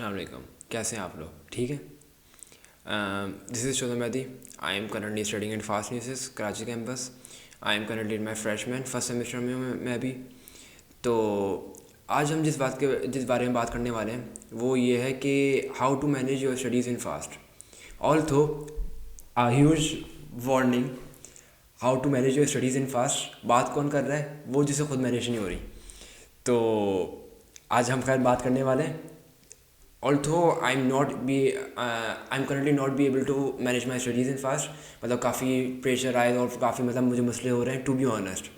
अस्सलाम वालेकुम। कैसे हैं आप लोग? ठीक है। This is Shodha Maidi. I am currently studying in FAST NUCES Karachi campus. I am currently in my freshman first semester में हूँ मैं अभी। तो आज हम जिस बारे में बात करने वाले हैं वो ये है कि how to manage your studies in FAST. Although a huge warning, how to manage your studies in FAST बात कौन कर रहा है? वो जिसे खुद मैनेज नहीं हो रही। तो आज हम खैर बात करने वाले हैं। although I'm currently not be able to manage my studies in fast, मतलब काफ़ी प्रेशर आए और काफ़ी मतलब मुझे मसले हो रहे हैं टू बी ऑनेस्ट।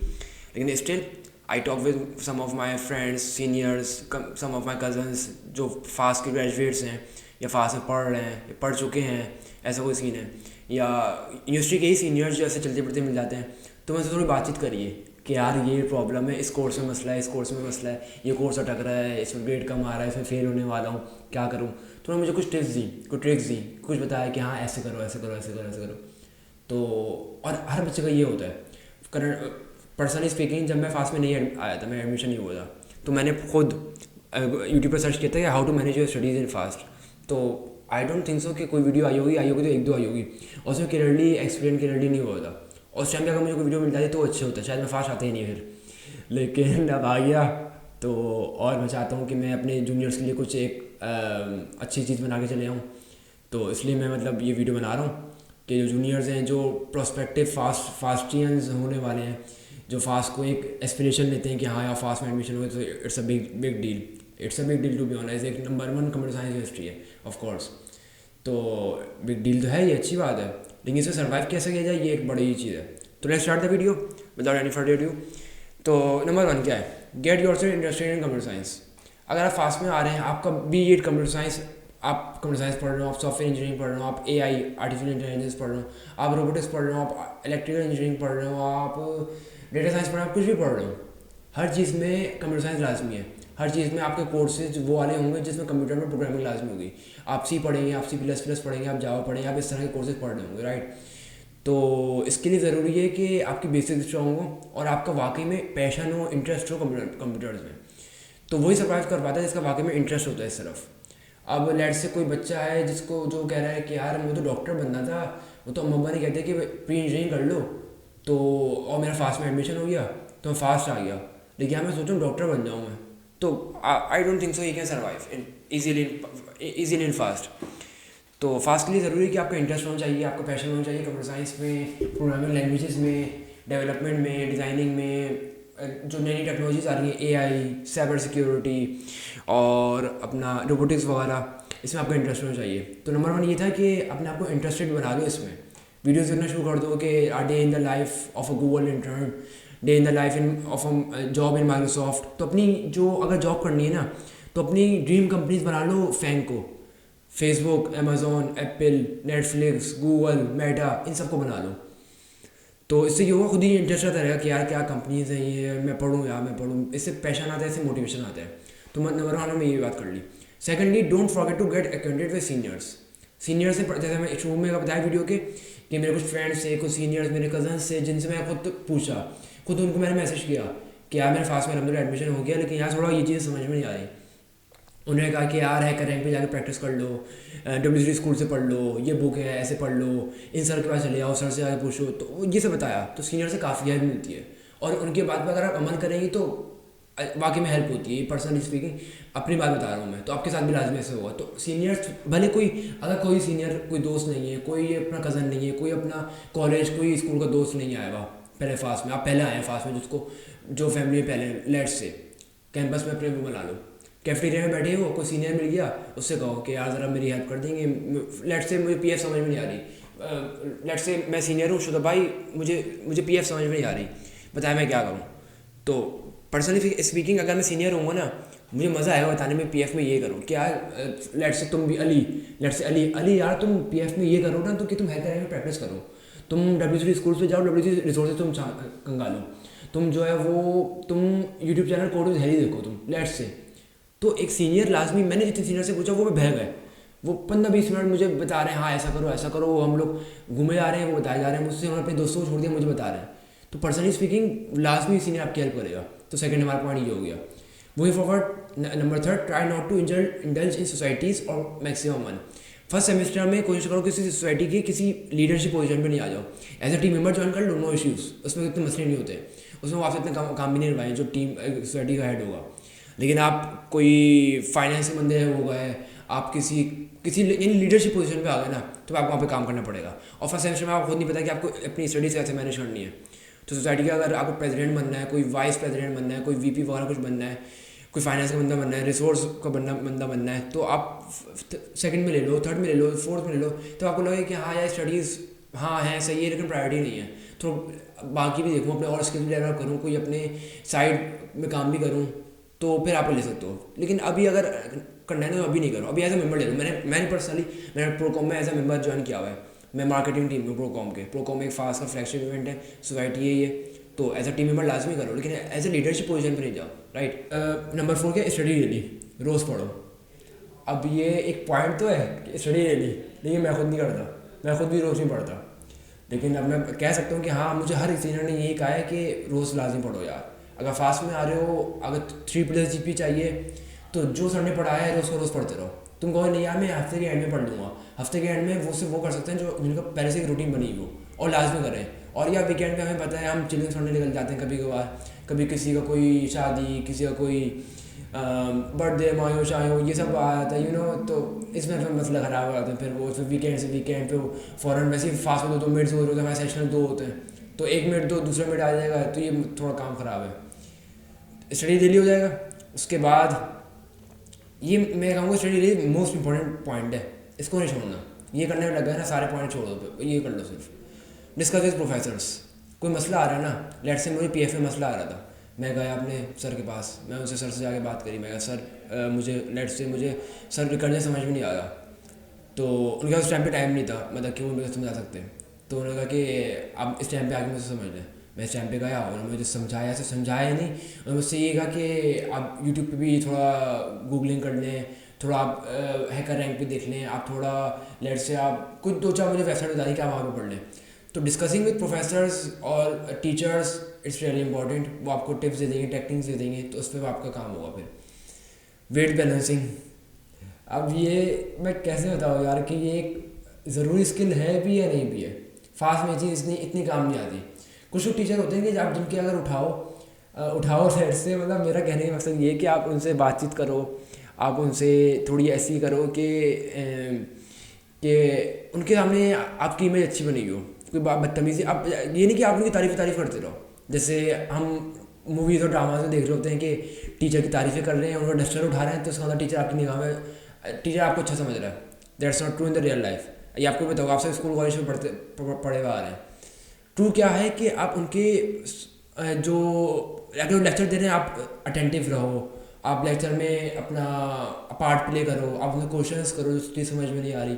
लेकिन still I talk with some of my friends, seniors, some of my cousins जो फास्ट के ग्रेजुएट्स हैं या फास्ट में पढ़ रहे हैं या पढ़ चुके हैं, ऐसा कोई सीन है, या यूनिवर्सिटी के ही सीनियर्स जो ऐसे चलते फिरते मिल जाते हैं। तो मैं उनसे थोड़ी बातचीत करिए कि यार ये प्रॉब्लम है, इस कोर्स में मसला है, इस कोर्स में मसला है, ये कोर्स अटक रहा है, इसमें ग्रेड कम आ रहा है, इसमें फेल होने वाला हूँ, क्या करूँ। तो उन्होंने मुझे कुछ टिप्स दी, कुछ ट्रिक्स दी, कुछ बताया कि हाँ ऐसे करो, ऐसे करो, ऐसे करो, ऐसे करो। तो और हर बच्चे का ये होता है। करंट पर्सनली स्पीकिंग, जब मैं फास्ट में नहीं आया था, मैं एडमिशन नहीं हुआ था, तो मैंने खुद यूट्यूब पर सर्च किया था कि how to manage your studies in FAST. तो आई डोंट थिंक सो कि कोई वीडियो आई होगी तो एक दो आई होगी, और उसमें क्लियरली एक्सप्लेन क्लियरली नहीं हुआ था। और उस टाइम पे अगर मुझे कोई वीडियो मिल जाती तो अच्छे होता, शायद मैं फास्ट आता ही नहीं फिर। लेकिन अब आ गया तो, और मैं चाहता हूँ कि मैं अपने जूनियर्स के लिए कुछ एक अच्छी चीज़ बना के चले आऊँ। तो इसलिए मैं मतलब ये वीडियो बना रहा हूँ कि जो जूनियर्स हैं, जो प्रोस्पेक्टिव फास्टियंस होने वाले हैं, जो फास्ट को एक एस्पिरेशन लेते हैं कि हाँ यार फास्ट में एडमिशन हुए तो it's a big deal, it's a big deal to be honest. एक नंबर 1 कंप्यूटर साइंस यूनिवर्सिटी है ऑफ कोर्स, तो बिग डील तो है, ये अच्छी बात है। लेकिन इसे सर्वाइव कैसे किया जाए, ये एक बड़ी चीज़ है। तो let's start the video without any further due. तो नंबर 1 क्या है? Get yourself interested in computer science. अगर आप फास्ट में आ रहे हैं, आपका बी एड कंप्यूटर साइंस, आप कंप्यूटर साइंस पढ़ रहे हो, आप सॉफ्टवेयर इंजीनियरिंग पढ़ रहे हो, आप AI आर्टिफिशियल इंटेलिजेंस पढ़ रहे हो, आप रोबोटिक्स पढ़ रहे हो, आप इलेक्ट्रिकल इंजीनियरिंग पढ़ रहे हो, आप डेटा साइंस पढ़ रहे हो, आप कुछ भी पढ़ रहे हो, हर चीज़ में कंप्यूटर साइंस लाजमी है। हर चीज़ में आपके कोर्सेज वो वाले होंगे जिसमें कंप्यूटर में प्रोग्रामिंग लाजमी होगी। आप सी पढ़ेंगे, आप C++ पढ़ेंगे, आप जावा पढ़ेंगे, आप इस तरह के कोर्सेज पढ़ रहे होंगे, राइट। तो इसके लिए ज़रूरी है कि आपकी बेसिक स्ट्रॉन्ग हो और आपका वाकई में पैशन हो, इंटरेस्ट हो कंप्यूटर्स में। तो वही सर्वाइव कर पाता है जिसका वाकई में इंटरेस्ट होता है इस तरफ। अब लेट से कोई बच्चा है जिसको जो कह रहा है कि यार मुझे तो डॉक्टर बनना था, वो तो अम्मा नहीं कहते कि प्री इंजीनियरिंग कर लो, तो और मेरा फास्ट में एडमिशन हो गया तो मैं फास्ट आ गया, लेकिन मैं सोचूँ डॉक्टर बन जाऊँ मैं, तो I don't think so he can survive in easily in FAST. तो फास्ट के लिए ज़रूरी है कि आपका इंटरेस्ट होना चाहिए, आपका पैशन होना चाहिए कंप्यूटर साइंस में, प्रोग्रामिंग लैंग्वेजेस में, डेवलपमेंट में, डिज़ाइनिंग में, जो नई नई टेक्नोलॉजीज आ रही हैं, AI, साइबर सिक्योरिटी और अपना रोबोटिक्स वगैरह, इसमें आपका इंटरेस्ट होना चाहिए। तो नंबर 1 ये था कि अपने आप को इंटरेस्टेड बना लो इसमें। वीडियोज़ देखना शुरू कर दो कि a day in the life of a Google intern, day in the life of a job in Microsoft. तो अपनी जो अगर जॉब करनी है ना, तो अपनी ड्रीम कंपनीज बना लो, को Facebook, Amazon, Apple, Netflix, Google, Meta, इन सबको बना लो। तो इससे ये होगा, खुद ही इंटरेस्ट आता रहेगा कि यार क्या कंपनीज हैं ये, मैं पढ़ूँ यार मैं पढ़ूँ, इससे पैशन आता है, इससे मोटिवेशन आता है। तो नंबर 1 में ये बात कर ली। Secondly, don't forget to get acquainted with seniors. Senior से, जैसे मैं शुरू में बताया वीडियो के कि मेरे कुछ फ्रेंड्स थे, कुछ सीनियर्स, मेरे कजन्स थे, जिनसे मैं खुद पूछा, खुद उनको मैंने मैसेज किया कि यार मेरे फास्ट में अलहमदिल्ला एडमिशन हो गया, लेकिन यार थोड़ा ये चीज़ समझ में नहीं आ रही। उन्होंने कहा कि यार हैकर रैंक पे जाकर प्रैक्टिस कर लो, WCT स्कूल से पढ़ लो, ये बुक है ऐसे पढ़ लो, इन सर के पास चले जाओ, सर से आगे पूछो। तो ये सब बताया, तो सीनियर से काफ़ी हेल्प मिलती है, और उनके बात पर अगर आप अमल करेंगे तो वाकई में हेल्प होती है। पर्सनली स्पीकिंग अपनी बात बता रहा हूँ मैं, तो आपके साथ भी लाजमी ऐसे होगा। तो सीनियर्स भले कोई, अगर कोई सीनियर, कोई दोस्त नहीं है, कोई अपना कज़न नहीं है, कोई अपना कॉलेज कोई स्कूल का दोस्त नहीं आया हुआ पहले फास्ट में, आप पहले आए हैं फास्ट में, जिसको जो फैमिली में पहले लेट से कैंपस में अपने वो बना लो, कैफेटेरिया में बैठे हो, कोई सीनियर मिल गया, उससे कहो कि यार ज़रा मेरी हेल्प कर देंगे, लेट से मुझे PF समझ में नहीं आ रही, लेट से मैं सीनियर हूँ शुदा भाई, मुझे PF समझ में नहीं आ रही, बताया मैं क्या करूँ। तो पर्सनली स्पीकिंग अगर मैं सीनियर हूँगा ना, मुझे मज़ा आएगा बताने में PF में ये करो क्या, लेट से तुम भी लेट से अली यार तुम PF में ये करो ना, तो कि तुम हेल्थ में प्रैक्टिस करो, तुम WCT स्कूल पे जाओ, WCT रिसोर्सेज तुम कंगालो, तुम जो है वो तुम यूट्यूब चैनल कोर्स है ही देखो तुम, लेट से। तो एक सीनियर लाजमी, मैंने जितने सीनियर से पूछा वो भी बह गए, वो 15-20 मिनट मुझे बता रहे हैं हाँ ऐसा करो ऐसा करो, हम लोग घूमे जा रहे हैं, वो बताए जा रहे हैं मुझसे, उन्होंने अपने दोस्तों को छोड़ दिया, मुझे बता रहे हैं। तो पर्सनली स्पीकिंग लाजमी सीनियर आपकी हेल्प करेगा। तो सेकंड हमारा पॉइंट ये हो गया। Moving forward, number third, try not to indulge in societies or maximum one. First semester में कोशिश करो किसी सोसाइटी के किसी लीडरशिप पोजीशन पे नहीं आ जाओ. As a team member join कर लो, नो इश्यूज़, उसमें इतने मसले नहीं होते, उसमें वो आपसे इतने काम भी नहीं निभाएं जो टीम सोसाइटी का हेड होगा. लेकिन आप कोई फाइनेंस के बंदे हो गए, आप किसी किसी यानी लीडरशिप पोजीशन पे आ गए ना, तो आपको वहाँ पे काम करना पड़ेगा. और फर्स्ट सेमेस्टर में आपको खुद नहीं पता कि आपको अपनी स्टडीज़ कैसे मैनेज करनी है. तो सोसाइटी का अगर आपको प्रेसिडेंट बनना है, कोई वाइस प्रेसिडेंट बनना है, कोई वीपी वगैरह कुछ बनना है, कोई फाइनेंस का बंदा बनना है, रिसोर्स का बंदा बनना है, तो आप सेकंड में ले लो, थर्ड में ले लो, फोर्थ में ले लो. तो आपको लगे कि हाँ यार स्टडीज़ हाँ है सही है लेकिन प्रायोरिटी नहीं है, तो बाकी भी देखूँ, अपने और स्किल भी डेवलप करूँ, कोई अपने साइड में काम भी करूँ, तो फिर आप ले सकते हो. लेकिन अभी अगर करना है तो अभी नहीं करो, अभी एज ए मेंबर ले लो. मैंने पर्सनली मैंने प्रोकॉम में एज ए मेंबर ज्वाइन किया हुआ है. मैं मार्केटिंग टीम में प्रोकॉम एक फास्ट का फ्लैगशिप इवेंट है, सोसाइटी है ये. तो एज अ टीम मेंबर लाजमी करो, लेकिन एज ए लीडरशिप पोजीशन पे नहीं जाओ. राइट. नंबर 4 क्या, स्टडी डेली, रोज़ पढ़ो. अब ये एक पॉइंट तो है कि स्टडी डेली, लेकिन मैं खुद नहीं करता, मैं खुद भी रोज़ नहीं पढ़ता. लेकिन अब मैं कह सकता हूँ कि हाँ, मुझे हर सीनियर ने यही कहा है कि रोज़ लाजमी पढ़ो यार. अगर फास्ट में आ रहे हो, अगर 3+ GP चाहिए, तो जो सर ने पढ़ाया है रोज़ पढ़ते रहो. तुम कहो नहीं यार मैं हफ्ते के एंड में पढ़ लूँगा, हफ्ते के एंड में वो सिर्फ वो कर सकते हैं जो जिनका पहले से एक रूटीन बनी हो, और लाजमी करें. और या वीकेंड पे हमें पता है हम चिलिंग करने निकल जाते हैं कभी कभार, कभी किसी का कोई शादी, किसी का कोई बर्थडे मायो शायो ये सब आ जाता है तो इसमें फिर मसला ख़राब हो जाता है. फिर वो फिर वीकेंड से वीकेंड पे फ़ौरन वैसे ही फास्ट में 2 मिनट्स हो रहे होते हैं, हमारे सेशन 2 होते हैं, तो 1 मिनट दो दूसरा मिनट आ जाएगा, तो ये थोड़ा काम ख़राब है. स्टडी डेली हो जाएगा. उसके बाद ये मैं कहूँगा study daily most important point है, इसको नहीं छोड़ना. ये करने में लगा है ना, सारे पॉइंट छोड़ दो, ये कर लो सिर्फ. Discuss with professors. कोई मसला आ रहा है ना, लेट से मुझे PF में मसला आ रहा था, मैं गया अपने सर के पास, मैं उनसे सर से जाके बात करी. मैं कहा सर मुझे सर रिकॉर्ड समझ में नहीं आया. तो उनके पास उस टाइम पे टाइम नहीं था, मतलब कि वो मुझे समझा सकते हैं. तो उन्होंने कहा कि आप इस टाइम पे आके मुझे समझ लें. मैं इस टाइम पे गया, उन्होंने मुझे समझाया, ऐसे समझाया नहीं, उन्होंने मुझसे ये कहा कि आप यूट्यूब पे भी थोड़ा गूगलिंग कर लें, थोड़ा आप हैकर रैंक पे देख लें, आप थोड़ा लेट से आप कुछ 2-4 मुझे वेबसाइट बता दी कि आप वहाँ पे पढ़ लें. तो डिस्कसिंग विद प्रोफेसर्स और टीचर्स इट्स रियली इंपॉर्टेंट. वो आपको टिप्स दे देंगे, टेक्निक्स दे देंगे, तो उस पर आपका काम होगा. फिर वेट बैलेंसिंग. अब ये मैं कैसे बताऊँ यार कि ये एक ज़रूरी स्किल है भी या नहीं भी है. फास्ट में चीज़ इतनी काम नहीं आती. कुछ टीचर होते हैं कि आप जिनके अगर उठाओ सेट से, मतलब मेरा कहने का मकसद ये है कि आप उनसे बातचीत करो, आप उनसे थोड़ी ऐसी करो कि उनके सामने आपकी इमेज अच्छी बनी हो. कोई बदतमीज़ी, आप ये नहीं कि आप उनकी तारीफ़ करते रहो. जैसे हम मूवीज़ और ड्रामाज में देख रहे होते हैं कि टीचर की तारीफ़ें कर रहे हैं, उनको डस्टर उठा रहे हैं, तो उसका मतलब टीचर आपकी निगाह में टीचर आपको अच्छा समझ रहा है. That's not true in the real life. ये आपको बताओ, आप सब स्कूल कॉलेज में पढ़े हुए आ रहे हैं. ट्रू क्या है कि आप उनके जो अगर लेक्चर दे रहे हैं आप अटेंटिव रहो, आप लेक्चर में अपना पार्ट प्ले करो, आप उनसे क्वेश्चंस करो जो चीज़ समझ में नहीं आ रही.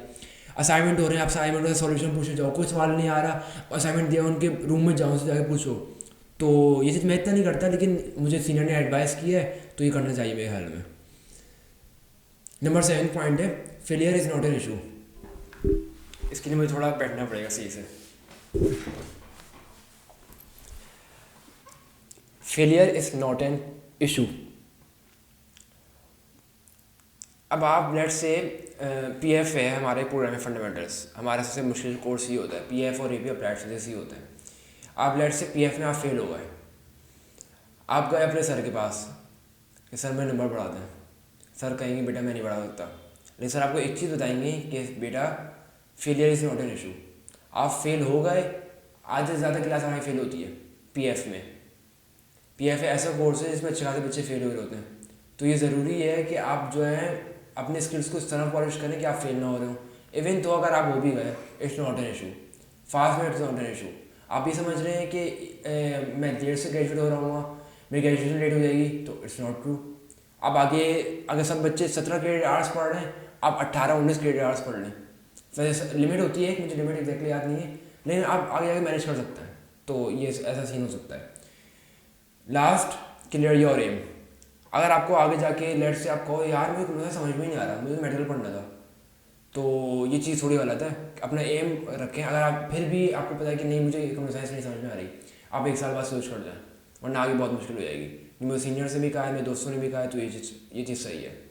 असाइनमेंट हो रहे हैं, आप असाइनमेंट का सॉल्यूशन पूछे जाओ. कोई सवाल नहीं आ रहा, असाइनमेंट दिया उनके रूम में जाओ, उनसे जाके पूछो. तो ये चीज़ मैं इतना नहीं करता, लेकिन मुझे सीनियर ने एडवाइस की है तो ये करना चाहिए मेरे ख्याल में. नंबर 7 पॉइंट है, failure is not an issue. इसके लिए मुझे थोड़ा बैठना पड़ेगा सही से. Failure is not an issue. अब आप लेट से PF है हमारे प्रोग्रामिंग फंडामेंटल्स, हमारा सबसे मुश्किल कोर्स ही होता है. PF और AP अप्लाइड फिजिक्स ही होता है. आप लेट से PF में आप फेल हो गए, आप गए अपने सर के पास कि सर मेरे नंबर बढ़ा दें. सर कहेंगे बेटा मैं नहीं बढ़ा सकता, लेकिन सर आपको एक चीज़ बताएंगे कि बेटा failure is not an issue. आप फेल हो गए, आज से ज़्यादा क्लास हमारी फेल होती है PF में. PF ऐसा कोर्स है जिसमें अच्छे खासे बच्चे फेल हुए होते हैं. तो ये ज़रूरी है कि आप जो है अपने स्किल्स को इस तरह पॉलिश करें कि आप फेल ना हो रहे हो. इवन तो अगर आप हो भी गए, it's not an issue. Fast में इट्स नॉट एन इशू. आप ये समझ रहे हैं कि मैं देर से ग्रेजुएट हो रहा हूँ, मेरी ग्रेजुएशन लेट हो जाएगी, तो इट्स नॉट ट्रू. आप आगे अगर सब बच्चे 17 क्रेडिट आवर्स पढ़ रहे हैं, आप 18-19 क्रेडिट आवर्स पढ़ लें. वैसे लिमिट होती है, मुझे लिमिट एग्जैक्टली याद नहीं है, लेकिन आप आगे आगे मैनेज कर सकते हैं. तो ये ऐसा सीन हो सकता है. Last, clear your aim. अगर आपको आगे जाके लेट से आप कहो यार मेरे को समझ में ही नहीं आ रहा, मुझे मेडिकल पढ़ना था, तो ये चीज़ थोड़ी गलत है. अपना एम रखें. अगर आप फिर भी आपको पता है कि नहीं मुझे कंप्यूटर साइंस नहीं समझ में आ रही, आप 1 साल बाद स्विच कर जाएं, वरना आगे बहुत मुश्किल हो जाएगी. मेरे सीनियर से भी कहा है, मेरे दोस्तों ने भी कहा है, तो ये चीज़ सही है।